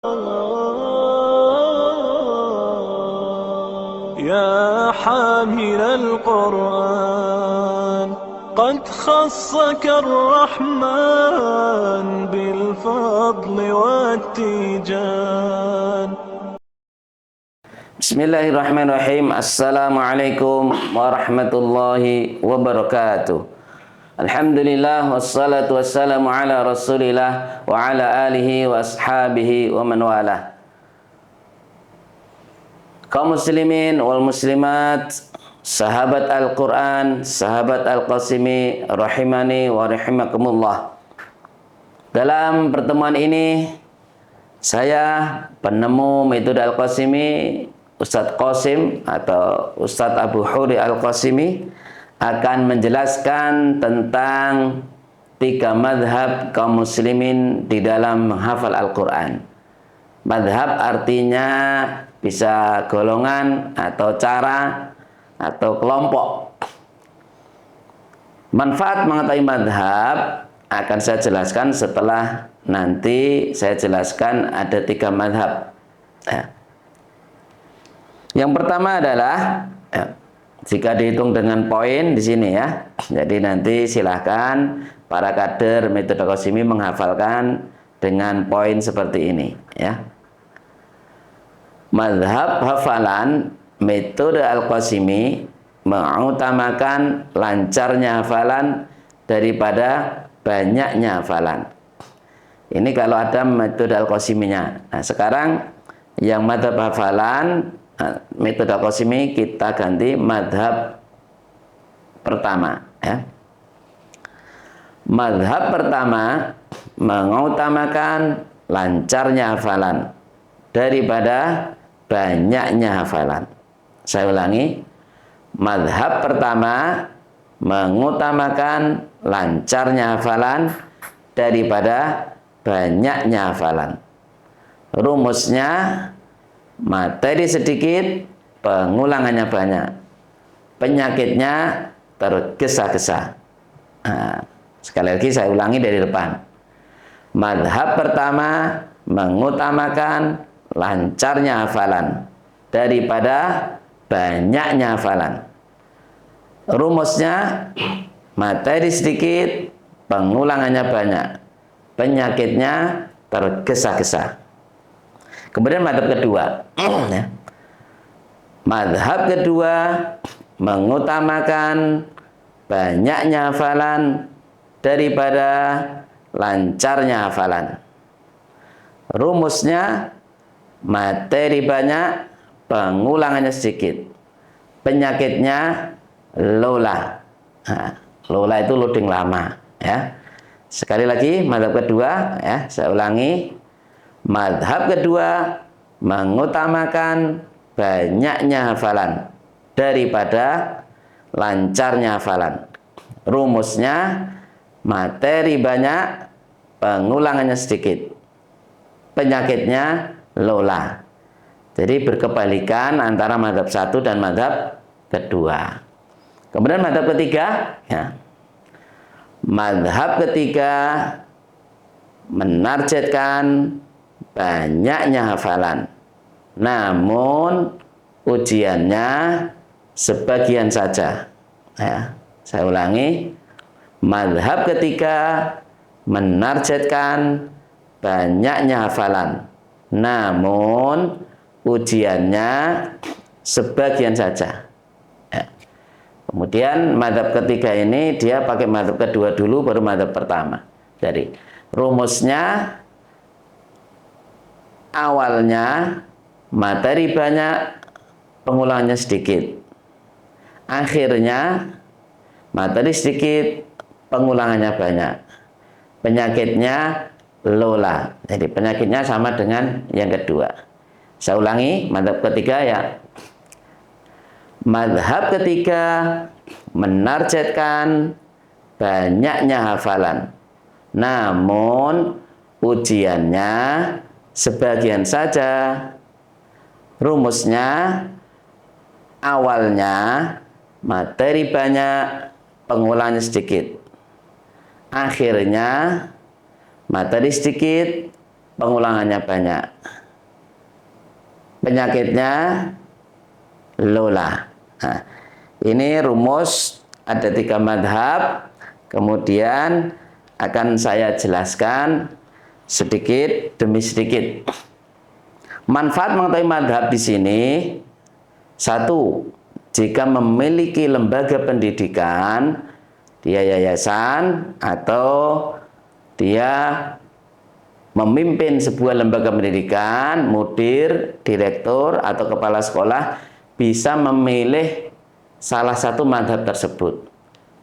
يا حامل القرآن قد خصك الرحمن بالفضل والتيجان. Bismillahirrahmanirrahim. Assalamualaikum warahmatullahi wabarakatuh. Alhamdulillah wassalatu wassalamu ala rasulillah wa ala alihi wa ashabihi wa man walah. Kaum muslimin wal muslimat, sahabat Al-Quran, sahabat Al-Qasimi, rahimani wa rahimakumullah. Dalam pertemuan ini, saya penemu metode Al-Qasimi, Ustadz Qasim atau Ustadz Abu Huri Al-Qasimi akan menjelaskan tentang 3 madhab kaum muslimin di dalam menghafal Al-Quran. Madhab artinya bisa golongan atau cara atau kelompok. Manfaat mengetahui madhab akan saya jelaskan setelah nanti saya jelaskan ada 3 madhab. Yang pertama adalah jika dihitung dengan poin di sini ya. Jadi nanti silahkan para kader metode Qasimi menghafalkan dengan poin seperti ini ya. Madhab hafalan metode Al-Qasimi mengutamakan lancarnya hafalan daripada banyaknya hafalan. Ini kalau ada metode Al-Qasiminya. Nah, sekarang yang madhab hafalan metode Al-Qasimi kita ganti madhab pertama ya. Madhab pertama mengutamakan lancarnya hafalan daripada banyaknya hafalan. Saya ulangi, madhab pertama mengutamakan lancarnya hafalan daripada banyaknya hafalan. Rumusnya, materi sedikit, pengulangannya banyak. Penyakitnya tergesa-gesa. Nah, sekali lagi saya ulangi dari depan. Madhab pertama mengutamakan lancarnya hafalan daripada banyaknya hafalan. Rumusnya, materi sedikit, pengulangannya banyak. Penyakitnya tergesa-gesa. Kemudian madhab kedua. Madhab kedua mengutamakan banyaknya hafalan daripada lancarnya hafalan. Rumusnya, materi banyak, pengulangannya sedikit. Penyakitnya lola. Nah, lola itu loading lama ya. Sekali lagi madhab kedua ya, saya ulangi. Madhab kedua mengutamakan banyaknya hafalan daripada lancarnya hafalan. Rumusnya, materi banyak, pengulangannya sedikit. Penyakitnya lola. Jadi berkebalikan antara madhab 1 dan madhab kedua. Kemudian madhab ketiga ya. Madhab ketiga menargetkan banyaknya hafalan, namun ujiannya sebagian saja ya. Saya ulangi, madhab ketiga menargetkan banyaknya hafalan, namun ujiannya sebagian saja ya. Kemudian madhab ketiga ini dia pakai madhab kedua dulu baru madhab pertama. Jadi rumusnya, awalnya materi banyak, pengulangannya sedikit. Akhirnya materi sedikit, pengulangannya banyak. Penyakitnya lola. Jadi penyakitnya sama dengan yang kedua. Saya ulangi, madhab ketiga ya. Madhab ketiga menargetkan banyaknya hafalan, namun ujiannya sebagian saja. Rumusnya, awalnya materi banyak, pengulangannya sedikit. Akhirnya materi sedikit, pengulangannya banyak. Penyakitnya lola. Nah, ini rumus, ada 3 madhab. Kemudian akan saya jelaskan sedikit demi sedikit. Manfaat mengetahui madhab di sini, 1, jika memiliki lembaga pendidikan, dia yayasan atau dia memimpin sebuah lembaga pendidikan, mudir, direktur, atau kepala sekolah, bisa memilih salah satu madhab tersebut.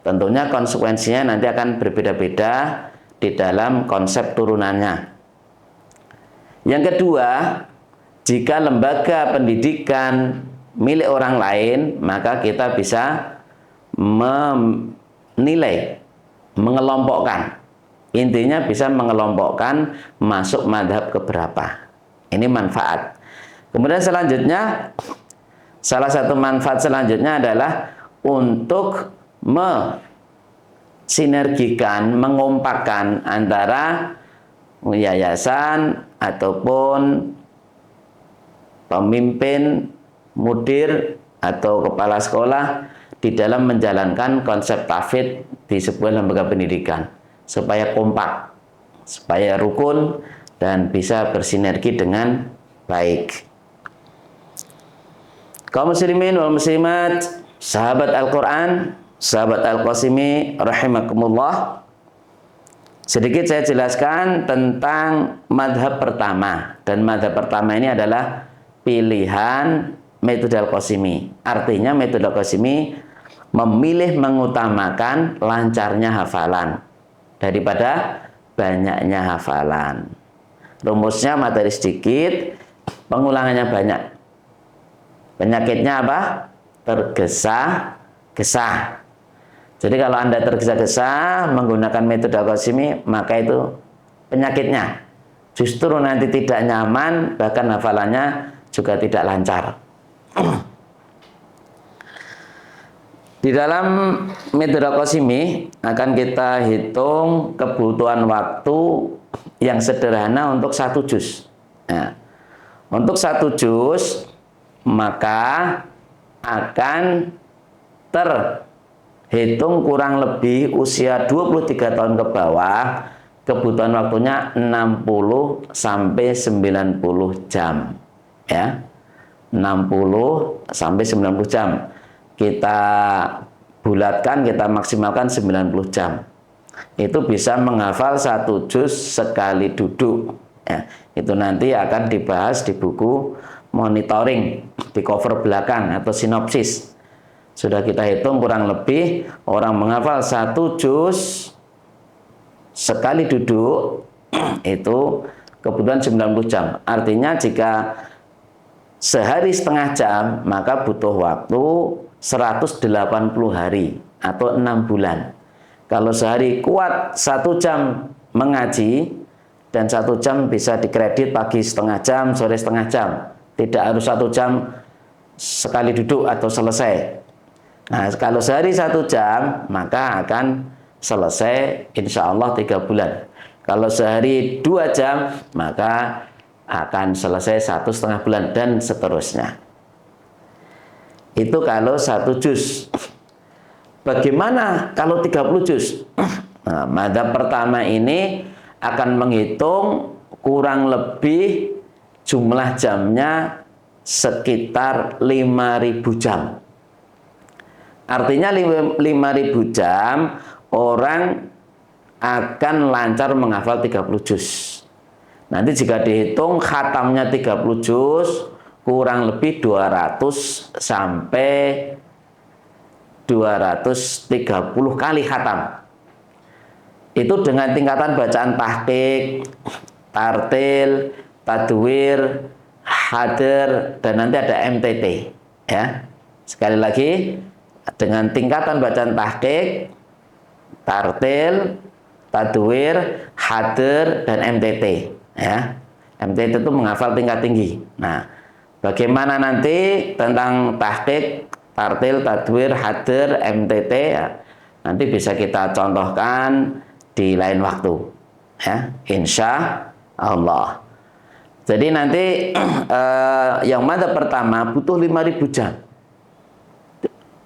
Tentunya konsekuensinya nanti akan berbeda-beda di dalam konsep turunannya. Yang kedua, jika lembaga pendidikan milik orang lain, maka kita bisa menilai, mengelompokkan. Intinya bisa mengelompokkan masuk madhab keberapa. Ini manfaat. Kemudian selanjutnya, salah satu manfaat selanjutnya adalah untuk sinergikan, mengompakkan antara yayasan ataupun pemimpin, mudir atau kepala sekolah di dalam menjalankan konsep tahfidz di sebuah lembaga pendidikan supaya kompak, supaya rukun dan bisa bersinergi dengan baik. Kaum muslimin wal muslimat, sahabat Al-Quran, sahabat Al-Qasimi rahimakumullah, sedikit saya jelaskan tentang madhab pertama. Dan madhab pertama ini adalah pilihan metode Al-Qasimi. Artinya metode Al-Qasimi memilih mengutamakan lancarnya hafalan daripada banyaknya hafalan. Rumusnya materi sedikit, pengulangannya banyak. Penyakitnya apa? Tergesa-gesa. Jadi kalau Anda tergesa-gesa menggunakan metode Al-Qasimi, maka itu penyakitnya. Justru nanti tidak nyaman, bahkan hafalannya juga tidak lancar. Di dalam metode Al-Qasimi akan kita hitung kebutuhan waktu yang sederhana untuk 1 juz. Nah, untuk 1 juz maka akan terhitung kurang lebih usia 23 tahun ke bawah, kebutuhan waktunya 60 sampai 90 jam. Ya. 60 sampai 90 jam. Kita bulatkan, kita maksimalkan 90 jam. Itu bisa menghafal 1 juz sekali duduk. Ya, itu nanti akan dibahas di buku monitoring di cover belakang atau sinopsis. Sudah kita hitung kurang lebih orang menghafal 1 juz sekali duduk itu kebutuhan 90 jam. Artinya jika sehari setengah jam, maka butuh waktu 180 hari atau 6 bulan. Kalau sehari kuat 1 jam mengaji, dan 1 jam bisa dikredit pagi setengah jam, sore setengah jam. Tidak harus 1 jam sekali duduk atau selesai. Nah, kalau sehari 1 jam, maka akan selesai insya Allah 3 bulan. Kalau sehari 2 jam, maka akan selesai 1,5 bulan dan seterusnya. Itu kalau 1 juz. Bagaimana kalau 30 juz? Nah, madhab pertama ini akan menghitung kurang lebih jumlah jamnya sekitar 5.000 jam. Artinya 5.000 jam orang akan lancar menghafal 30 juz. Nanti jika dihitung khatamnya 30 juz, kurang lebih 200 sampai 230 kali khatam. Itu dengan tingkatan bacaan tahqiq, tartil, tadwir, hadir, dan nanti ada MTT. Ya. Sekali lagi, dengan tingkatan bacaan tahqiq, tartil, tadwir, hadir, dan MTT. Ya. MTT itu menghafal tingkat tinggi. Nah, bagaimana nanti tentang tahqiq, tartil, tadwir, hadir, MTT, ya, nanti bisa kita contohkan di lain waktu. Ya, insya Allah. Jadi nanti yang madzhab pertama butuh 5.000 jam.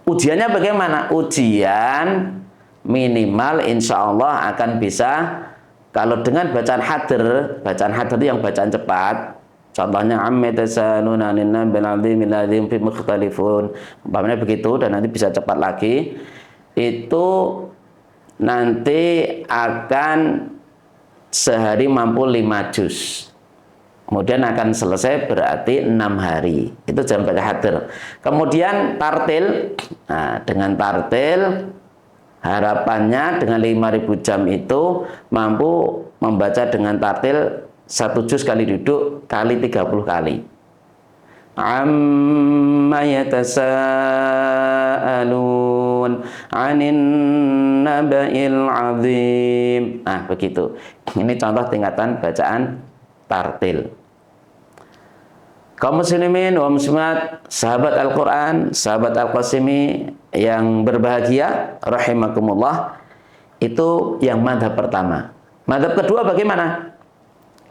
Ujiannya bagaimana? Ujian minimal insya Allah akan bisa, kalau dengan bacaan hadir itu yang bacaan cepat, contohnya ammatasanuna ninna bil azimil azim fi mukhtalifun, umpamanya begitu, dan nanti bisa cepat lagi, itu nanti akan sehari mampu 5 juz. Kemudian akan selesai berarti 6 hari. Itu jam baca hadir. Kemudian tartil. Nah, dengan tartil harapannya dengan 5.000 jam itu mampu membaca dengan tartil 1 juz kali duduk kali 30 kali. Amma yatasaalun 'anin naba'il 'azim. Nah, begitu. Ini contoh tingkatan bacaan tartil. Kaum muslimin wa muslimat, sahabat Al-Quran, sahabat Al-Qasimi yang berbahagia, rahimakumullah, itu yang madhab pertama. Madhab kedua bagaimana?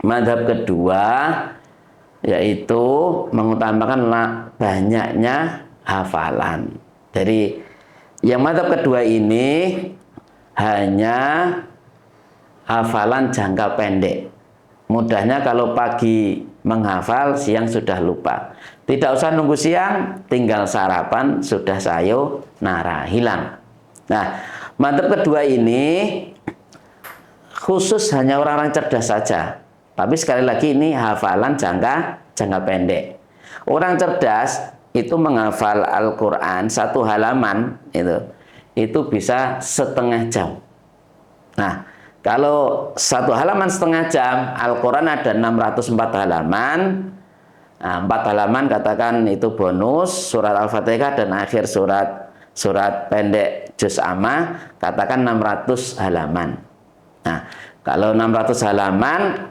Madhab kedua yaitu mengutamakan banyaknya hafalan. Jadi yang madhab kedua ini hanya hafalan jangka pendek. Mudahnya kalau pagi menghafal, siang sudah lupa. Tidak usah nunggu siang, tinggal sarapan, sudah sayonara, hilang. Nah, madzhab kedua ini khusus hanya orang-orang cerdas saja. Tapi sekali lagi ini hafalan jangka pendek. Orang cerdas itu menghafal Al-Quran 1 halaman itu bisa setengah jam. Nah, kalau 1 halaman setengah jam, Al-Quran ada 604 halaman. Nah, 4 halaman katakan itu bonus, surat Al-Fatihah dan akhir surat pendek juz amma, katakan 600 halaman. Nah, kalau 600 halaman,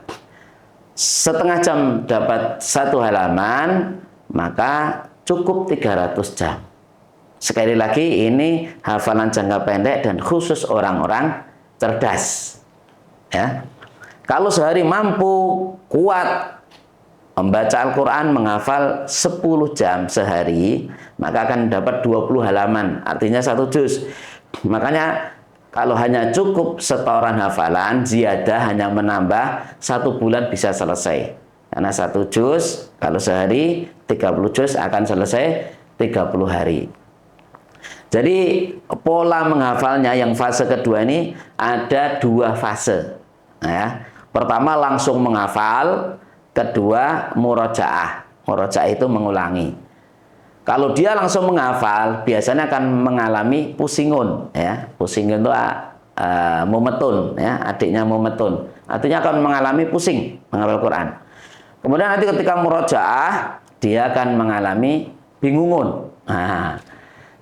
setengah jam dapat 1 halaman, maka cukup 300 jam. Sekali lagi, ini hafalan jangka pendek dan khusus orang-orang cerdas. Ya. Kalau sehari mampu kuat membaca Al-Quran, menghafal 10 jam sehari, maka akan dapat 20 halaman, artinya 1 juz. Makanya kalau hanya cukup setoran hafalan, ziyadah hanya menambah 1 bulan bisa selesai. Karena 1 juz, kalau sehari 30 juz akan selesai 30 hari. Jadi pola menghafalnya yang fase kedua ini ada 2 fase. Ya. Pertama langsung menghafal, kedua murojaah. Murojaah itu mengulangi. Kalau dia langsung menghafal, biasanya akan mengalami pusingun. Ya. Pusingun itu mumetun, ya. Adiknya mumetun. Artinya akan mengalami pusing menghafal Quran. Kemudian nanti ketika murojaah, dia akan mengalami bingungun. Nah,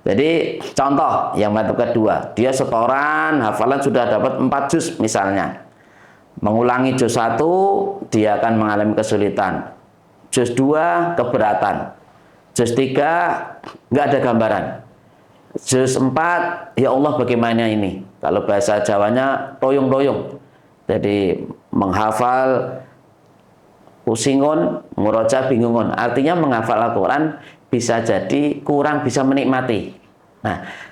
jadi contoh yang madzhab kedua, dia setoran hafalan sudah dapat 4 juz misalnya. Mengulangi juz 1, dia akan mengalami kesulitan. Juz 2, keberatan. Juz 3, nggak ada gambaran. Juz 4, ya Allah bagaimana ini? Kalau bahasa Jawanya, toyong-toyong. Jadi menghafal pusingun, muroja bingungun. Artinya menghafal Al-Quran bisa jadi kurang bisa menikmati. Nah,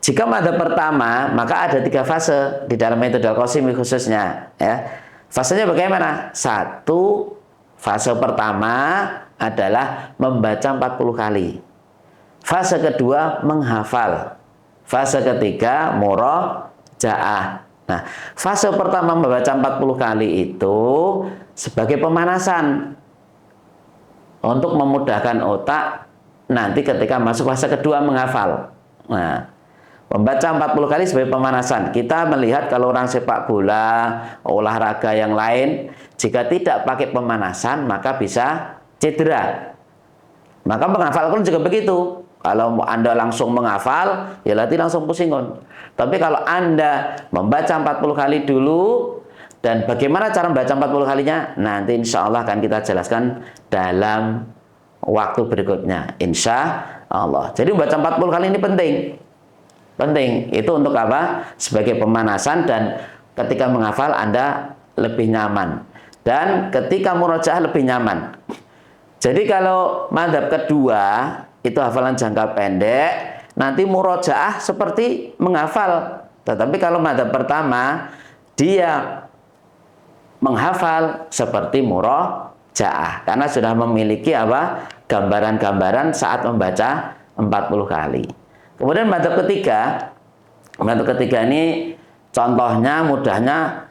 jika madzhab pertama, maka ada 3 fase di dalam metode Al-Qasimi khususnya. Ya. Fasenya bagaimana? 1, fase pertama adalah membaca 40 kali. Fase kedua menghafal. Fase ketiga murojaah. Nah, fase pertama membaca 40 kali itu sebagai pemanasan untuk memudahkan otak nanti ketika masuk fase kedua menghafal. Nah, membaca 40 kali sebagai pemanasan. Kita melihat kalau orang sepak bola, olahraga yang lain, jika tidak pakai pemanasan, maka bisa cedera. Maka menghafal pun juga begitu. Kalau Anda langsung menghafal, ya latih langsung pusingun. Tapi kalau Anda membaca 40 kali dulu, dan bagaimana cara membaca 40 kalinya, nanti insya Allah akan kita jelaskan dalam waktu berikutnya. Insya Allah. Jadi membaca 40 kali ini penting. Penting, itu untuk apa? Sebagai pemanasan dan ketika menghafal Anda lebih nyaman. dan ketika murojaah lebih nyaman. Jadi kalau mazhab kedua itu hafalan jangka pendek, nanti murojaah seperti menghafal. Tetapi kalau mazhab pertama dia menghafal seperti murojaah karena sudah memiliki apa? Gambaran-gambaran saat membaca 40 kali. Kemudian mazhab ketiga ini contohnya mudahnya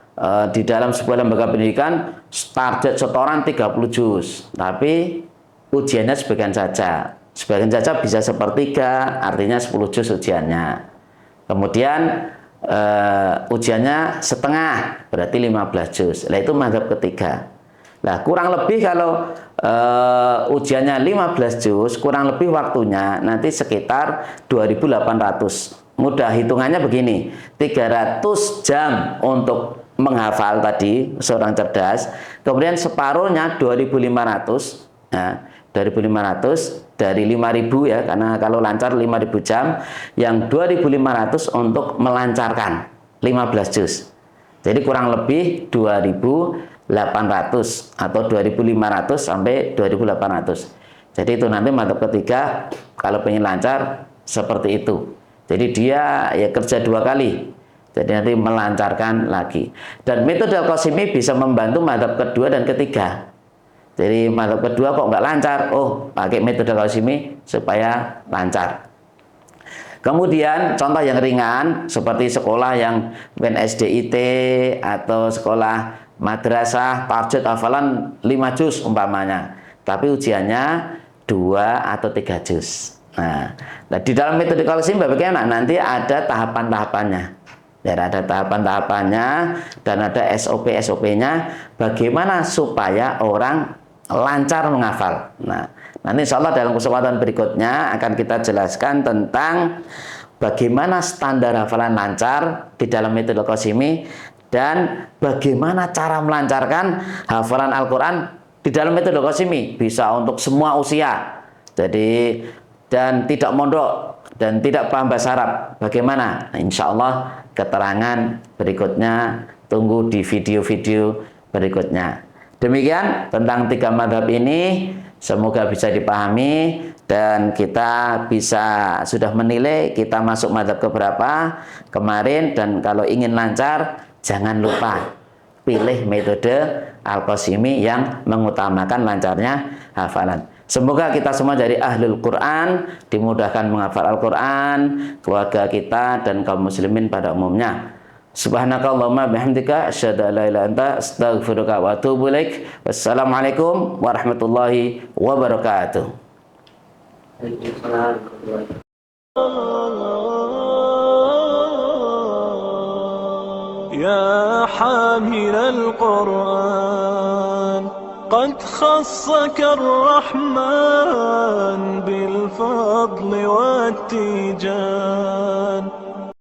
di dalam sebuah lembaga pendidikan target setoran 30 juz, tapi ujiannya sebagian saja. Sebagian saja bisa sepertiga, artinya 10 juz ujiannya. Kemudian ujiannya setengah, berarti 15 juz. Nah, itu mazhab ketiga. Nah, kurang lebih kalau ujiannya 15 juz, kurang lebih waktunya nanti sekitar 2.800. Mudah hitungannya begini, 300 jam untuk menghafal tadi seorang cerdas, kemudian separuhnya 2.500. Nah, 2.500 dari 5.000 ya, karena kalau lancar 5.000 jam, yang 2.500 untuk melancarkan 15 juz. Jadi kurang lebih 2.800 atau 2.500 sampai 2.800. Jadi itu nanti mazhab ketiga kalau pengen lancar seperti itu. Jadi dia ya kerja 2 kali. Jadi nanti melancarkan lagi. Dan metode Al-Qasimi bisa membantu mazhab kedua dan ketiga. Jadi mazhab kedua kok nggak lancar, oh pakai metode Al-Qasimi supaya lancar. Kemudian contoh yang ringan seperti sekolah yang SDIT atau sekolah madrasah target hafalan 5 juz umpamanya, tapi ujiannya 2 atau 3 juz. Nah, di dalam metode Al-Qasimi bagaimana? Nanti ada tahapan-tahapannya. Dan ada tahapan-tahapannya dan ada SOP-nya bagaimana supaya orang lancar menghafal. Nah, nanti insya Allah dalam kesempatan berikutnya akan kita jelaskan tentang bagaimana standar hafalan lancar di dalam metode Al-Qasimi dan bagaimana cara melancarkan hafalan Al-Quran di dalam metode Al-Qasimi. Bisa untuk semua usia. Jadi dan tidak mondok dan tidak paham bahasa Arab. Bagaimana? Nah, insya Allah keterangan berikutnya tunggu di video-video berikutnya. Demikian tentang 3 mazhab ini, semoga bisa dipahami dan kita bisa sudah menilai kita masuk mazhab keberapa kemarin. Dan kalau ingin lancar jangan lupa pilih metode Al-Qasimi yang mengutamakan lancarnya hafalan. Semoga kita semua dari ahlul Quran, dimudahkan menghafal Al-Quran, keluarga kita dan kaum muslimin pada umumnya. Subhanakallahumma bihamdika asyhadu an la ilaha illa anta astaghfiruka wa atubu ilaik. Wassalamualaikum warahmatullahi wabarakatuh. يا حامل القرآن قد خصك الرحمن بالفضل والتيجان